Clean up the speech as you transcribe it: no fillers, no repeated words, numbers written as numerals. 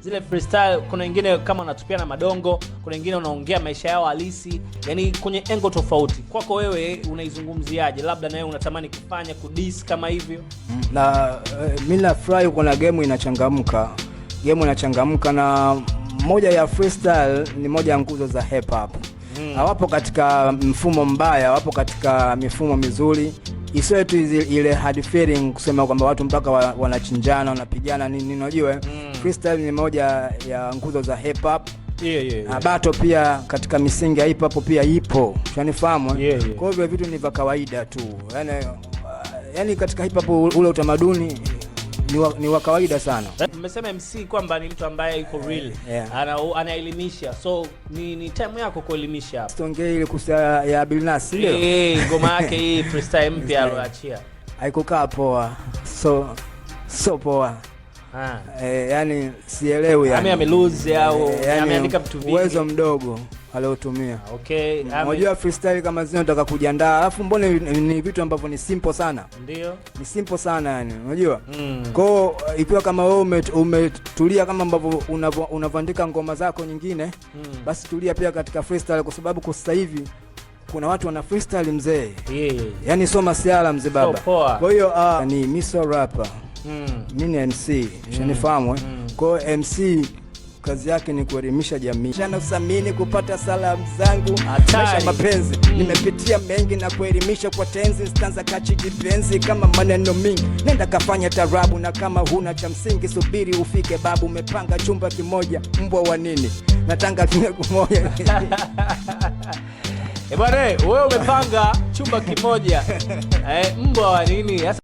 Zile freestyle kuna wengine kama unatupiana madongo, kuna wengine unaongea maisha yao halisi, yani kwenye engo tofauti. Kwako wewe unaizungumziaje? Labda na wewe unatamani kufanya kudis kama hivyo? Na mimi nafurahi kuna game inachangamka. Game inachangamka na moja ya freestyle ni moja ya nguzo za hip hop. Hawapo katika mfumo mbaya, wapo katika mifumo mizuri. Isiwe tu ile hard feeling kusema kwamba watu mpaka wanachinjana, wanapigana nini, unajua. Freestyle ni moja ya nguzo za hip hop. Yeah. Battle pia katika misingi ya hip hop pia ipo. Unanifahamu? Kwa hivyo vitu ni vya kawaida tu. Yaani katika hip hop ule utamaduni ni wa kawaida sana. Mmesema MC kwamba ni mtu ambaye yuko real. Anaelimisha. So ni time yako kuelimisha hapa. Tuongee ile kuhusu ya Bilnas leo. Ngoma yake hii freestyle mpya aloachia. Haikukaa poa. So poa. Yani sielewi yani. Amelose au ameandika vitu vingi. Uwezo mdogo aliotumia. Okay. Unajua freestyle kama zile unataka kujiandaa, alafu mbona ni vitu ambavyo ni simple sana. Ndio. Ni simple sana yani, unajua? Kwa ikiwa kama wewe umetulia kama ambavyo unavyoandika ngoma zako nyingine, basi tulia pia katika freestyle, kwa sababu kwa sasa hivi kuna watu wana freestyle mzee. Yani soma siala mzee baba. Kwa hiyo ni miso rapper. Mimi ni MC, unanifahamu? Kwa hiyo MC kazi yake ni kuelimisha jamii. Jana usamini kupata salamu zangu, maisha mapenzi. Nimepitia mengi na kuelimisha kwa tenzi, stanza kachi kipenzi kama maneno mingi. Nenda kafanya tarabu, na kama huna cha msingi subiri ufike babu. Umepanga chumba kimoja, mbwa wa nini? Natanga kimoja. Bwana wewe umepanga chumba kimoja. Mbwa wa nini?